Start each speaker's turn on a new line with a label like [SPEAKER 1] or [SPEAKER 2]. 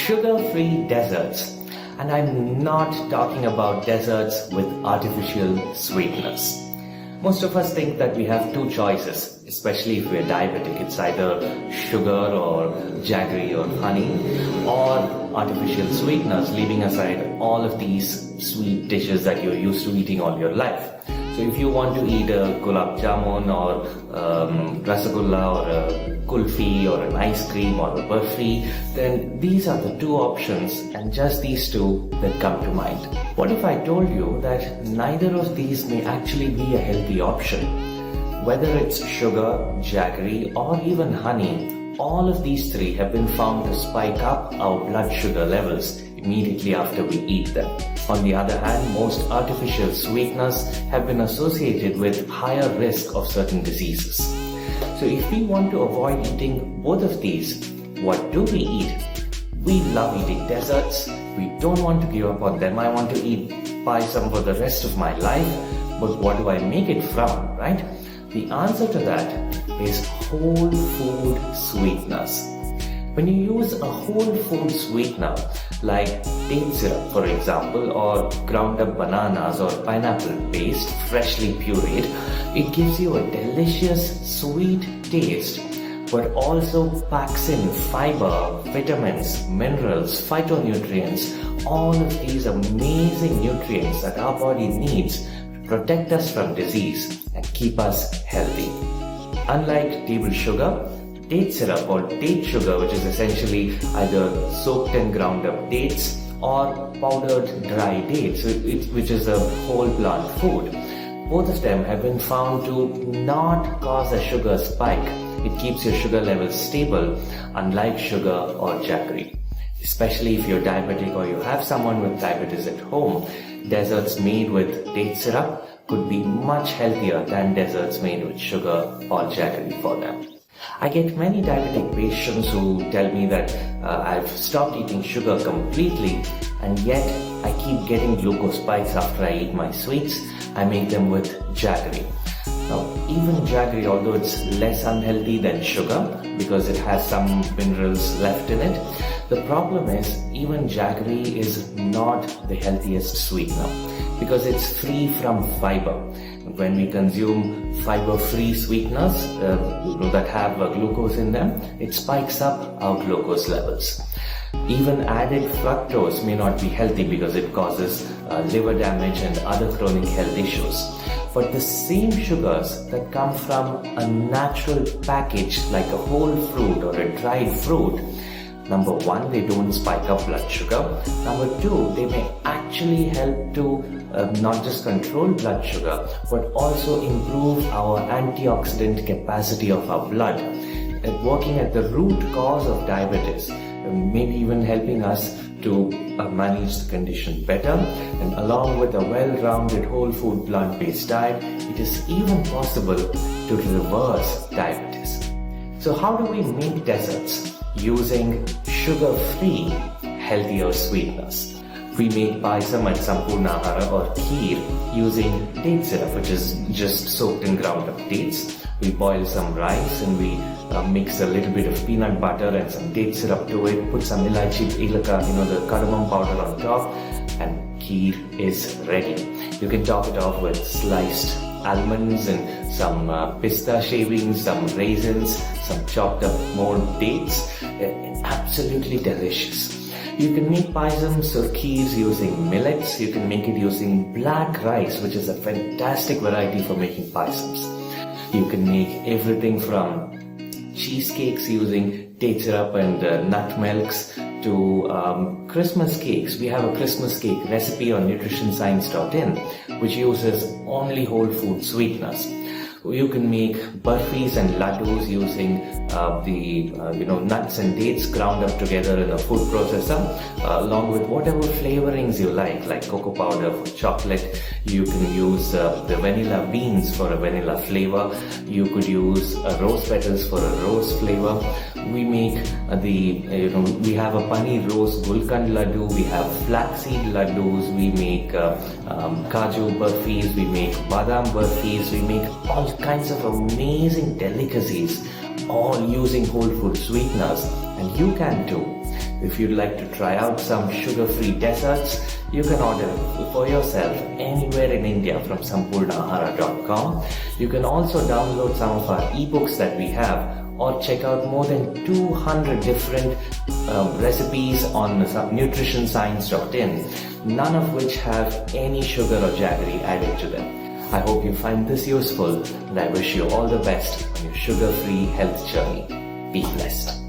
[SPEAKER 1] sugar-free desserts. And I'm not talking about desserts with artificial sweeteners. Most of us think that we have two choices, especially if we're diabetic. It's either sugar or jaggery or honey or artificial sweeteners, leaving aside all of these sweet dishes that you're used to eating all your life. So if you want to eat a Gulab Jamun or Rasagulla or a Kulfi or an ice cream or a Burfi, then these are the two options and just these two that come to mind. What if I told you that neither of these may actually be a healthy option? Whether it's sugar, jaggery or even honey, all of these three have been found to spike up our blood sugar levels immediately after we eat them. On the other hand, most artificial sweeteners have been associated with higher risk of certain diseases. So if we want to avoid eating both of these, what do we eat? We love eating desserts. We don't want to give up on them. I want to eat paisam for the rest of my life. But what do I make it from, right? The answer to that is whole food sweeteners. When you use a whole food sweetener like date syrup, for example, or ground up bananas or pineapple paste freshly pureed, it gives you a delicious sweet taste, but also packs in fiber, vitamins, minerals, phytonutrients, all of these amazing nutrients that our body needs to protect us from disease and keep us healthy. Unlike table sugar, date syrup or date sugar, which is essentially either soaked and ground up dates or powdered dry dates, which is a whole plant food. Both of them have been found to not cause a sugar spike. It keeps your sugar levels stable, unlike sugar or jaggery. Especially if you're diabetic or you have someone with diabetes at home, desserts made with date syrup could be much healthier than desserts made with sugar or jaggery for them. I get many diabetic patients who tell me that I've stopped eating sugar completely and yet I keep getting glucose spikes after I eat my sweets. I make them with jaggery. Now, even jaggery, although it's less unhealthy than sugar because it has some minerals left in it, the problem is even jaggery is not the healthiest sweetener because it's free from fiber. When we consume fiber-free sweeteners that have glucose in them, it spikes up our glucose levels. Even added fructose may not be healthy because it causes liver damage and other chronic health issues. But the same sugars that come from a natural package like a whole fruit or a dried fruit, number one, they don't spike up blood sugar. Number two, they may actually help to not just control blood sugar, but also improve our antioxidant capacity of our blood, working at the root cause of diabetes, maybe even helping us to manage the condition better. And along with a well-rounded whole food plant-based diet, it is even possible to reverse diabetes. So how do we make desserts using sugar-free, healthier sweeteners? We make paisam and sampurnahara or kheer using date syrup, which is just soaked in ground up dates. We boil some rice and we mix a little bit of peanut butter and some date syrup to it, put some ilaichi, ilaka, the cardamom powder on top, and kheer is ready. You can top it off with sliced almonds and some pista shavings, some raisins, some chopped up more dates. Absolutely delicious. You can make paisams or kheers using millets. You can make it using black rice, which is a fantastic variety for making paisams. You can make everything from cheesecakes using date syrup and nut milks to Christmas cakes. We have a Christmas cake recipe on nutritionscience.in which uses only whole food sweeteners. You can make burfis and laddus using nuts and dates ground up together in a food processor, along with whatever flavorings you like cocoa powder for chocolate. You can use the vanilla beans for a vanilla flavor. You could use rose petals for a rose flavor. We make we have a paneer rose gulkand laddu. We have flaxseed laddus. We make kaju burfis. We make badam burfis. We make all kinds of amazing delicacies, all using whole food sweeteners, and you can too. If you'd like to try out some sugar-free desserts, you can order for yourself anywhere in India from sampurnahara.com. You can also download some of our ebooks that we have, or check out more than 200 different recipes on nutritionscience.in, none of which have any sugar or jaggery added to them. I hope you find this useful, and I wish you all the best on your sugar-free health journey. Be blessed.